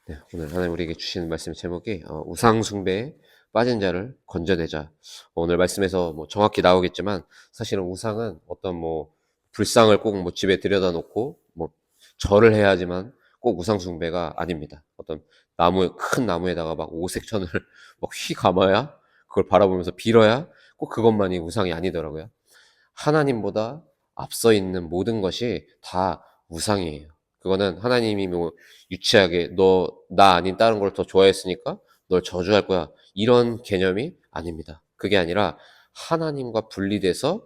네, 오늘 하나님 우리에게 주시는 말씀의 제목이 우상 숭배에 빠진 자를 건져내자. 오늘 말씀에서 뭐 정확히 나오겠지만 사실은 우상은 어떤 뭐 불상을 꼭 뭐 집에 들여다 놓고 뭐 절을 해야 하지만 꼭 우상 숭배가 아닙니다. 어떤 큰 나무에다가 막 오색천을 막 휘 감아야 그걸 바라보면서 빌어야 꼭 그것만이 우상이 아니더라고요. 하나님보다 앞서 있는 모든 것이 다 우상이에요. 그거는 하나님이 뭐 유치하게 너 나 아닌 다른 걸 더 좋아했으니까 널 저주할 거야, 이런 개념이 아닙니다. 그게 아니라 하나님과 분리돼서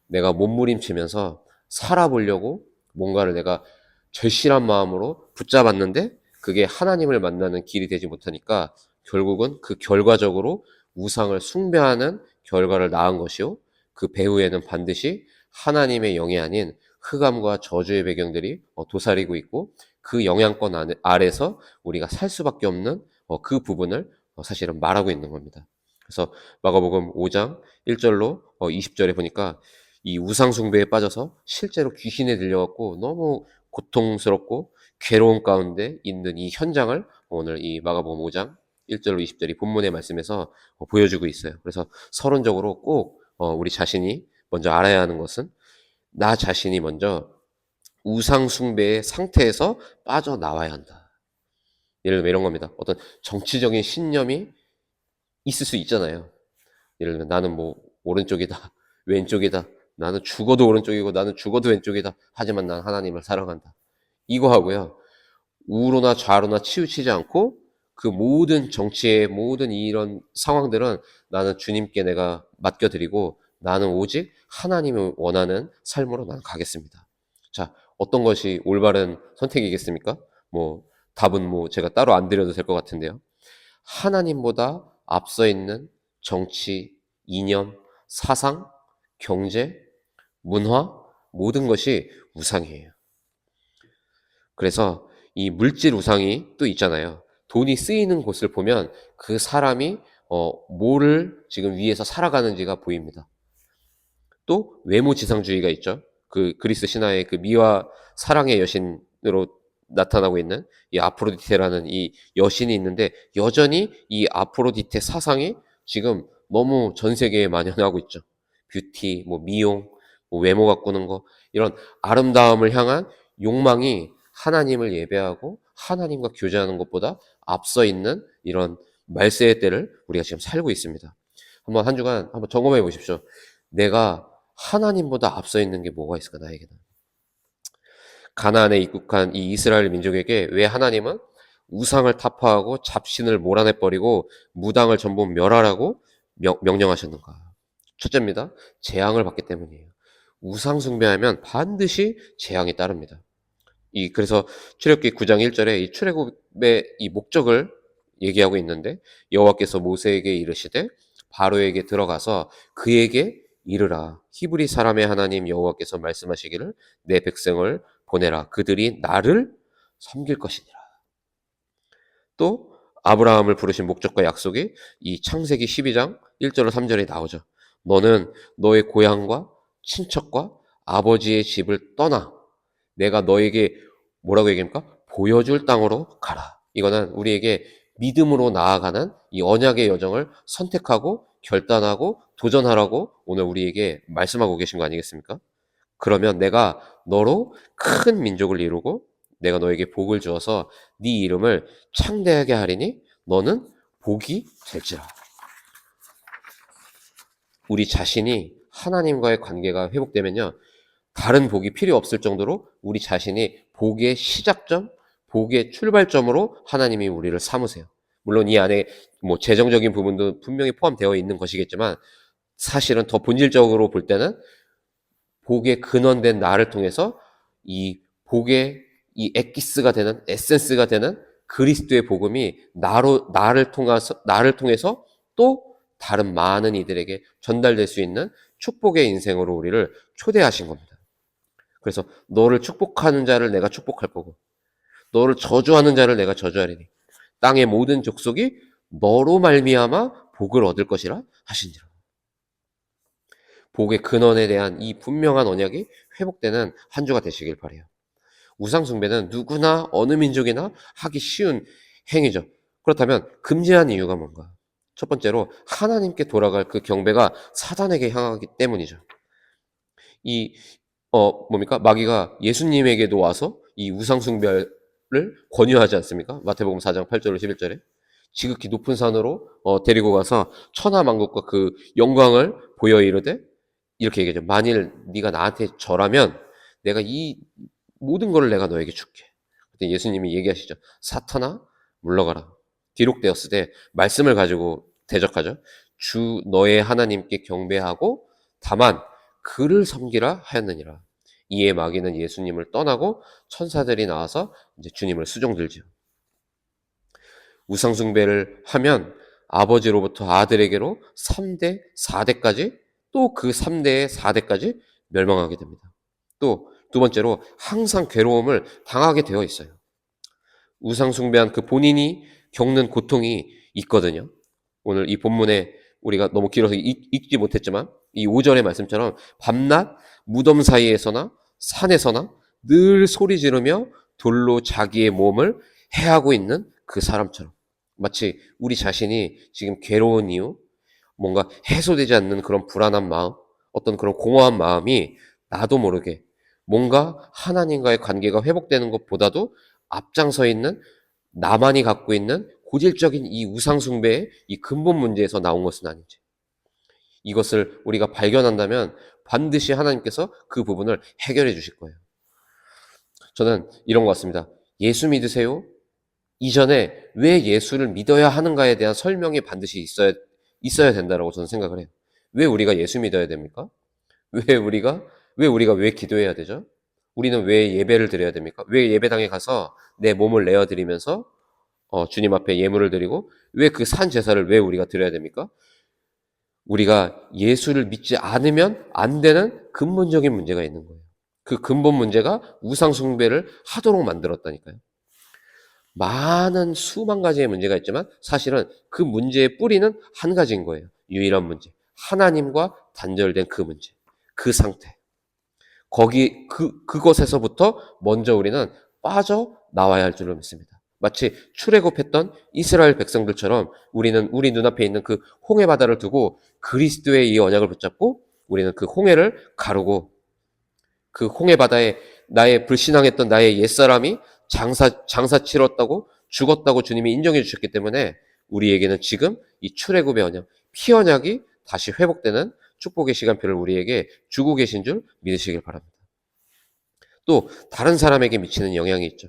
내가 몸부림치면서 살아보려고 뭔가를 내가 절실한 마음으로 붙잡았는데 그게 하나님을 만나는 길이 되지 못하니까 결국은 그 결과적으로 우상을 숭배하는 결과를 낳은 것이요, 그 배후에는 반드시 하나님의 영이 아닌 흑암과 저주의 배경들이 도사리고 있고, 그 영향권 아래서 우리가 살 수밖에 없는 그 부분을 사실은 말하고 있는 겁니다. 그래서 마가복음 5장 1절로 20절에 보니까 이 우상 숭배에 빠져서 실제로 귀신에 들려갖고 너무 고통스럽고 괴로운 가운데 있는 이 현장을 오늘 이 마가복음 5장 1절로 20절이 본문의 말씀에서 보여주고 있어요. 그래서 서론적으로 꼭 우리 자신이 먼저 알아야 하는 것은, 나 자신이 먼저 우상 숭배의 상태에서 빠져나와야 한다. 예를 들면 이런 겁니다. 어떤 정치적인 신념이 있을 수 있잖아요. 예를 들면 나는 뭐 오른쪽이다, 왼쪽이다, 나는 죽어도 오른쪽이고 나는 죽어도 왼쪽이다, 하지만 난 하나님을 사랑한다, 이거 하고요, 우로나 좌로나 치우치지 않고 그 모든 정치의 모든 이런 상황들은 나는 주님께 내가 맡겨드리고 나는 오직 하나님을 원하는 삶으로 나는 가겠습니다. 자, 어떤 것이 올바른 선택이겠습니까? 뭐 답은 뭐 제가 따로 안 드려도 될 것 같은데요. 하나님보다 앞서 있는 정치, 이념, 사상, 경제, 문화, 모든 것이 우상이에요. 그래서 이 물질 우상이 또 있잖아요. 돈이 쓰이는 곳을 보면 그 사람이 뭐를 지금 위해서 살아가는지가 보입니다. 또 외모지상주의가 있죠. 그 그리스 신화의 그 미와 사랑의 여신으로 나타나고 있는 이 아프로디테라는 이 여신이 있는데, 여전히 이 아프로디테 사상이 지금 너무 전 세계에 만연하고 있죠. 뷰티, 뭐 미용, 뭐 외모 가꾸는 거, 이런 아름다움을 향한 욕망이 하나님을 예배하고 하나님과 교제하는 것보다 앞서 있는 이런 말세의 때를 우리가 지금 살고 있습니다. 한번 한 주간 한번 점검해 보십시오. 내가 하나님보다 앞서 있는 게 뭐가 있을까, 나에게는. 가나안에 입국한 이 이스라엘 민족에게 왜 하나님은 우상을 타파하고 잡신을 몰아내버리고 무당을 전부 멸하라고 명령하셨는가? 첫째입니다. 재앙을 받기 때문이에요. 우상 숭배하면 반드시 재앙이 따릅니다. 그래서 출애굽기 9장 1절에 이 출애굽의 이 목적을 얘기하고 있는데, 여호와께서 모세에게 이르시되 바로에게 들어가서 그에게 이르라, 히브리 사람의 하나님 여호와께서 말씀하시기를 내 백성을 보내라, 그들이 나를 섬길 것이니라. 또 아브라함을 부르신 목적과 약속이 이 창세기 12장 1절로 3절에 나오죠. 너는 너의 고향과 친척과 아버지의 집을 떠나 내가 너에게 뭐라고 얘기합니까? 보여줄 땅으로 가라. 이거는 우리에게 믿음으로 나아가는 이 언약의 여정을 선택하고 결단하고 도전하라고 오늘 우리에게 말씀하고 계신 거 아니겠습니까? 그러면 내가 너로 큰 민족을 이루고 내가 너에게 복을 주어서 네 이름을 창대하게 하리니 너는 복이 될지라. 우리 자신이 하나님과의 관계가 회복되면요, 다른 복이 필요 없을 정도로 우리 자신이 복의 시작점, 복의 출발점으로 하나님이 우리를 삼으세요. 물론 이 안에 뭐 재정적인 부분도 분명히 포함되어 있는 것이겠지만, 사실은 더 본질적으로 볼 때는 복의 근원된 나를 통해서 이 복의 이 엑기스가 되는, 에센스가 되는 그리스도의 복음이 나를 통해서 또 다른 많은 이들에게 전달될 수 있는 축복의 인생으로 우리를 초대하신 겁니다. 그래서 너를 축복하는 자를 내가 축복할 거고 너를 저주하는 자를 내가 저주하리니 땅의 모든 족속이 너로 말미암아 복을 얻을 것이라 하시니라. 복의 근원에 대한 이 분명한 언약이 회복되는 한 주가 되시길 바라요. 우상숭배는 누구나 어느 민족이나 하기 쉬운 행위죠. 그렇다면 금지한 이유가 뭔가? 첫 번째로 하나님께 돌아갈 그 경배가 사단에게 향하기 때문이죠. 이 뭡니까? 마귀가 예수님에게도 와서 이 우상숭배를 권유하지 않습니까? 마태복음 4장 8절로 11절에 지극히 높은 산으로 데리고 가서 천하만국과 그 영광을 보여 이르되 이렇게 얘기하죠. 만일 네가 나한테 절하면 내가 이 모든 것을 내가 너에게 줄게. 그때 예수님이 얘기하시죠. 사탄아 물러가라. 기록되었으되 말씀을 가지고 대적하죠. 주 너의 하나님께 경배하고 다만 그를 섬기라 하였느니라. 이에 마귀는 예수님을 떠나고 천사들이 나와서 이제 주님을 수종들죠. 우상숭배를 하면 아버지로부터 아들에게로 3대, 4대까지 또 그 3대의 4대까지 멸망하게 됩니다. 또 두 번째로 항상 괴로움을 당하게 되어 있어요. 우상숭배한 그 본인이 겪는 고통이 있거든요. 오늘 이 본문에 우리가 너무 길어서 읽지 못했지만 이 5절의 말씀처럼 밤낮 무덤 사이에서나 산에서나 늘 소리 지르며 돌로 자기의 몸을 해하고 있는 그 사람처럼 마치 우리 자신이 지금 괴로운 이유, 뭔가 해소되지 않는 그런 불안한 마음, 어떤 그런 공허한 마음이 나도 모르게 뭔가 하나님과의 관계가 회복되는 것보다도 앞장서 있는 나만이 갖고 있는 고질적인 이 우상숭배의 이 근본 문제에서 나온 것은 아닌지. 이것을 우리가 발견한다면 반드시 하나님께서 그 부분을 해결해 주실 거예요. 저는 이런 것 같습니다. 예수 믿으세요? 이전에 왜 예수를 믿어야 하는가에 대한 설명이 반드시 있어야 된다고 저는 생각을 해요. 왜 우리가 예수 믿어야 됩니까? 왜 기도해야 되죠? 우리는 왜 예배를 드려야 됩니까? 왜 예배당에 가서 내 몸을 내어 드리면서 주님 앞에 예물을 드리고 왜 그 산 제사를 왜 우리가 드려야 됩니까? 우리가 예수를 믿지 않으면 안 되는 근본적인 문제가 있는 거예요. 그 근본 문제가 우상숭배를 하도록 만들었다니까요. 많은 수만 가지의 문제가 있지만 사실은 그 문제의 뿌리는 한 가지인 거예요. 유일한 문제. 하나님과 단절된 그 문제. 그 상태. 그것에서부터 먼저 우리는 빠져나와야 할 줄로 믿습니다. 마치 출애굽했던 이스라엘 백성들처럼 우리는 우리 눈앞에 있는 그 홍해 바다를 두고 그리스도의 이 언약을 붙잡고 우리는 그 홍해를 가르고 그 홍해 바다에 나의 불신앙했던 나의 옛사람이 장사 치렀다고 죽었다고 주님이 인정해 주셨기 때문에 우리에게는 지금 이 출애굽의 언약, 피 언약이 다시 회복되는 축복의 시간표를 우리에게 주고 계신 줄 믿으시길 바랍니다. 또 다른 사람에게 미치는 영향이 있죠.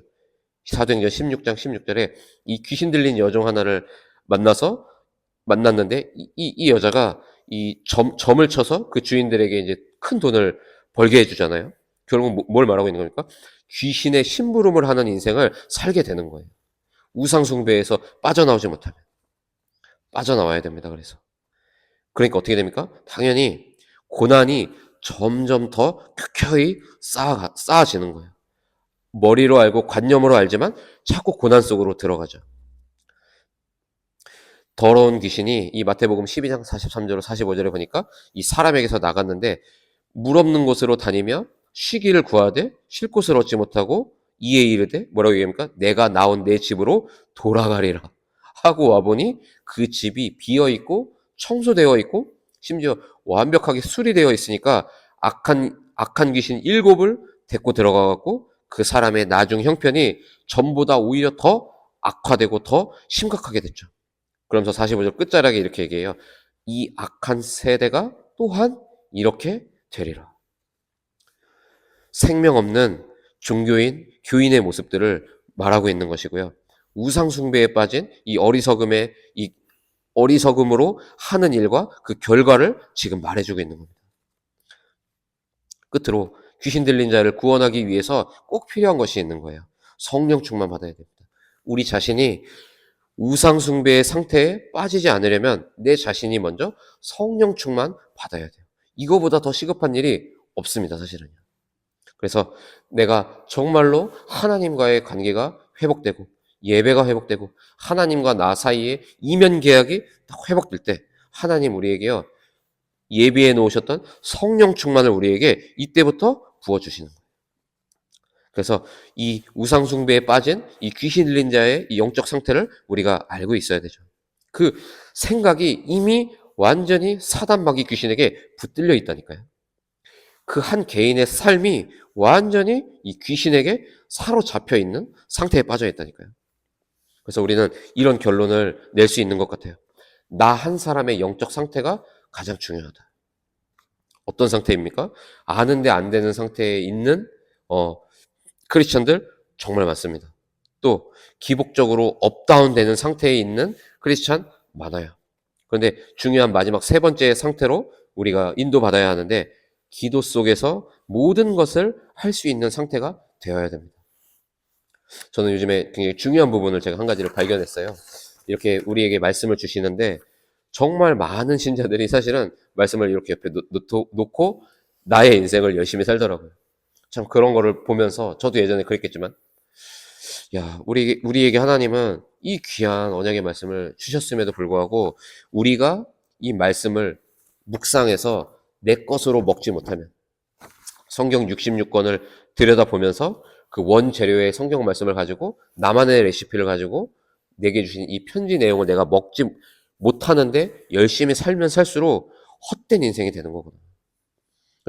사도행전 16장 16절에 이 귀신 들린 여종 하나를 만났는데 이 여자가 이 점을 쳐서 그 주인들에게 이제 큰 돈을 벌게 해주잖아요. 결국 뭘 말하고 있는 겁니까? 귀신의 심부름을 하는 인생을 살게 되는 거예요. 우상숭배에서 빠져나오지 못하면. 빠져나와야 됩니다. 그러니까 어떻게 됩니까? 당연히 고난이 점점 더 켜켜이 쌓아지는 거예요. 머리로 알고 관념으로 알지만 자꾸 고난 속으로 들어가죠. 더러운 귀신이 이 마태복음 12장 43절로 45절에 보니까 이 사람에게서 나갔는데 물 없는 곳으로 다니며 쉬기를 구하되 쉴 곳을 얻지 못하고 이에 이르되 뭐라고 얘기합니까? 내가 나온 내 집으로 돌아가리라 하고 와보니 그 집이 비어있고 청소되어 있고 심지어 완벽하게 수리되어 있으니까 악한 귀신 7을 데리고 들어가갖고 그 사람의 나중 형편이 전보다 오히려 더 악화되고 더 심각하게 됐죠. 그러면서 45절 끝자락에 이렇게 얘기해요. 이 악한 세대가 또한 이렇게 되리라. 생명 없는 종교인, 교인의 모습들을 말하고 있는 것이고요. 우상숭배에 빠진 이 어리석음으로 하는 일과 그 결과를 지금 말해주고 있는 겁니다. 끝으로 귀신 들린 자를 구원하기 위해서 꼭 필요한 것이 있는 거예요. 성령 충만 받아야 됩니다. 우리 자신이 우상숭배의 상태에 빠지지 않으려면 내 자신이 먼저 성령 충만 받아야 돼요. 이거보다 더 시급한 일이 없습니다, 사실은요. 그래서 내가 정말로 하나님과의 관계가 회복되고 예배가 회복되고 하나님과 나 사이에 이면 계약이 딱 회복될 때 하나님 우리에게요 예비해 놓으셨던 성령 충만을 우리에게 이때부터 부어주시는 거예요. 그래서 이 우상숭배에 빠진 이 귀신 들린 자의 이 영적 상태를 우리가 알고 있어야 되죠. 그 생각이 이미 완전히 사단 마귀 귀신에게 붙들려 있다니까요. 그 한 개인의 삶이 완전히 이 귀신에게 사로잡혀 있는 상태에 빠져 있다니까요. 그래서 우리는 이런 결론을 낼 수 있는 것 같아요. 나 한 사람의 영적 상태가 가장 중요하다. 어떤 상태입니까? 아는데 안 되는 상태에 있는 크리스천들 정말 많습니다. 또 기복적으로 업다운 되는 상태에 있는 크리스천 많아요. 그런데 중요한 마지막 세 번째 상태로 우리가 인도받아야 하는데 기도 속에서 모든 것을 할 수 있는 상태가 되어야 됩니다. 저는 요즘에 굉장히 중요한 부분을 제가 한 가지를 발견했어요. 이렇게 우리에게 말씀을 주시는데 정말 많은 신자들이 사실은 말씀을 이렇게 옆에 놓고 나의 인생을 열심히 살더라고요. 참 그런 거를 보면서 저도 예전에 그랬겠지만 야, 우리에게 하나님은 이 귀한 언약의 말씀을 주셨음에도 불구하고 우리가 이 말씀을 묵상해서 내 것으로 먹지 못하면 성경 66권을 들여다보면서 그 원재료의 성경 말씀을 가지고 나만의 레시피를 가지고 내게 주신 이 편지 내용을 내가 먹지 못하는데 열심히 살면 살수록 헛된 인생이 되는 거거든요.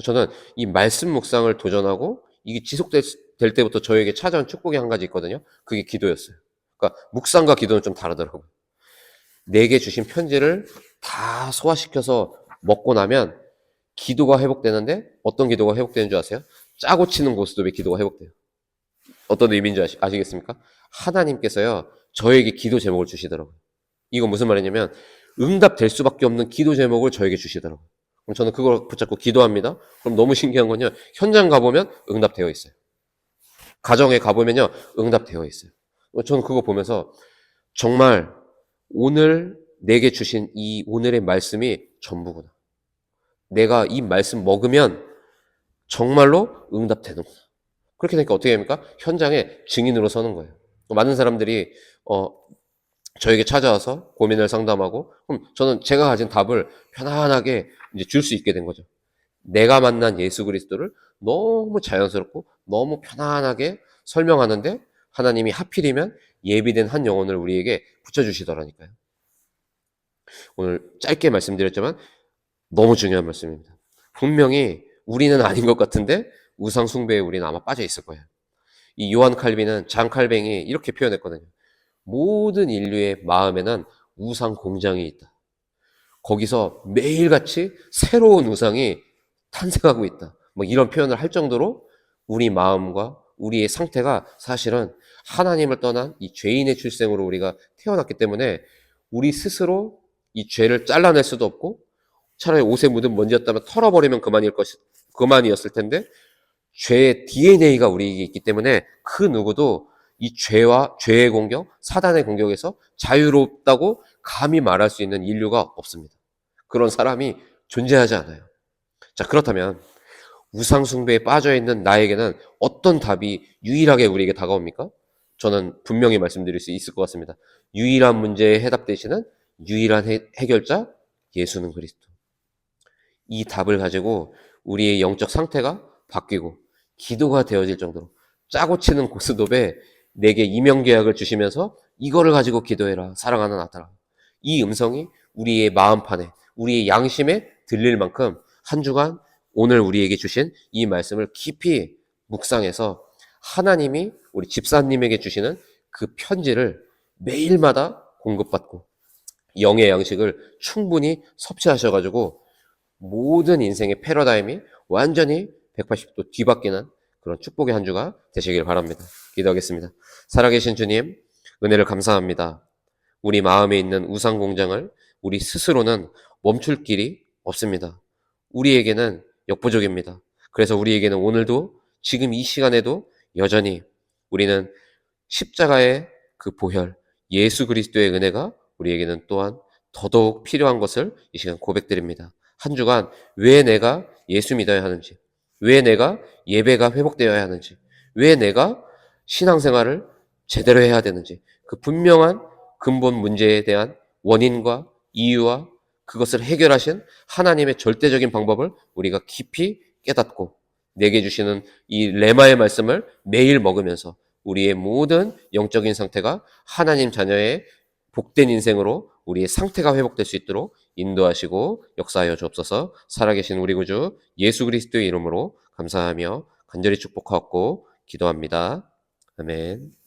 저는 이 말씀 묵상을 도전하고 이게 지속될 때부터 저에게 찾아온 축복이 한 가지 있거든요. 그게 기도였어요. 그러니까 묵상과 기도는 좀 다르더라고요. 내게 주신 편지를 다 소화시켜서 먹고 나면 기도가 회복되는데 어떤 기도가 회복되는 줄 아세요? 짜고 치는 고스톱의 기도가 회복돼요. 어떤 의미인지 아시겠습니까? 하나님께서요 저에게 기도 제목을 주시더라고요. 이건 무슨 말이냐면 응답될 수밖에 없는 기도 제목을 저에게 주시더라고요. 그럼 저는 그걸 붙잡고 기도합니다. 그럼 너무 신기한 건요. 현장 가보면 응답되어 있어요. 가정에 가보면요. 응답되어 있어요. 저는 그거 보면서 정말 오늘 내게 주신 이 오늘의 말씀이 전부구나. 내가 이 말씀 먹으면 정말로 응답되는구나. 그렇게 되니까 어떻게 됩니까? 현장에 증인으로 서는 거예요. 많은 사람들이 저에게 찾아와서 고민을 상담하고 그럼 저는 제가 가진 답을 편안하게 이제 줄 수 있게 된 거죠. 내가 만난 예수 그리스도를 너무 자연스럽고 너무 편안하게 설명하는데 하나님이 하필이면 예비된 한 영혼을 우리에게 붙여주시더라니까요. 오늘 짧게 말씀드렸지만 너무 중요한 말씀입니다. 분명히 우리는 아닌 것 같은데 우상 숭배에 우리는 아마 빠져 있을 거예요. 이 요한 칼빈은 장 칼뱅이 이렇게 표현했거든요. 모든 인류의 마음에는 우상 공장이 있다. 거기서 매일같이 새로운 우상이 탄생하고 있다. 뭐 이런 표현을 할 정도로 우리 마음과 우리의 상태가 사실은 하나님을 떠난 이 죄인의 출생으로 우리가 태어났기 때문에 우리 스스로 이 죄를 잘라낼 수도 없고 차라리 옷에 묻은 먼지였다면 털어버리면 그만이었을 텐데 죄의 DNA가 우리에게 있기 때문에 그 누구도 이 죄의 공격, 사단의 공격에서 자유롭다고 감히 말할 수 있는 인류가 없습니다. 그런 사람이 존재하지 않아요. 자, 그렇다면 우상숭배에 빠져있는 나에게는 어떤 답이 유일하게 우리에게 다가옵니까? 저는 분명히 말씀드릴 수 있을 것 같습니다. 유일한 문제에 해답되시는 유일한 해결자 예수는 그리스도. 이 답을 가지고 우리의 영적 상태가 바뀌고 기도가 되어질 정도로 짜고 치는 고스톱에 내게 이명계약을 주시면서 이거를 가지고 기도해라 사랑하는 아들아. 이 음성이 우리의 마음판에 우리의 양심에 들릴 만큼 한 주간 오늘 우리에게 주신 이 말씀을 깊이 묵상해서 하나님이 우리 집사님에게 주시는 그 편지를 매일마다 공급받고 영의 양식을 충분히 섭취하셔가지고 모든 인생의 패러다임이 완전히 180도 뒤바뀌는 그런 축복의 한 주가 되시길 바랍니다. 기도하겠습니다. 살아계신 주님, 은혜를 감사합니다. 우리 마음에 있는 우상 공장을 우리 스스로는 멈출 길이 없습니다. 우리에게는 역부족입니다. 그래서 우리에게는 오늘도 지금 이 시간에도 여전히 우리는 십자가의 그 보혈, 예수 그리스도의 은혜가 우리에게는 또한 더더욱 필요한 것을 이 시간 고백드립니다. 한 주간 왜 내가 예수 믿어야 하는지, 왜 내가 예배가 회복되어야 하는지, 왜 내가 신앙생활을 제대로 해야 되는지 그 분명한 근본 문제에 대한 원인과 이유와 그것을 해결하신 하나님의 절대적인 방법을 우리가 깊이 깨닫고 내게 주시는 이 레마의 말씀을 매일 먹으면서 우리의 모든 영적인 상태가 하나님 자녀의 복된 인생으로 우리의 상태가 회복될 수 있도록 인도하시고 역사하여 주옵소서. 살아계신 우리 구주 예수 그리스도의 이름으로 감사하며 간절히 축복하고 기도합니다. 아멘.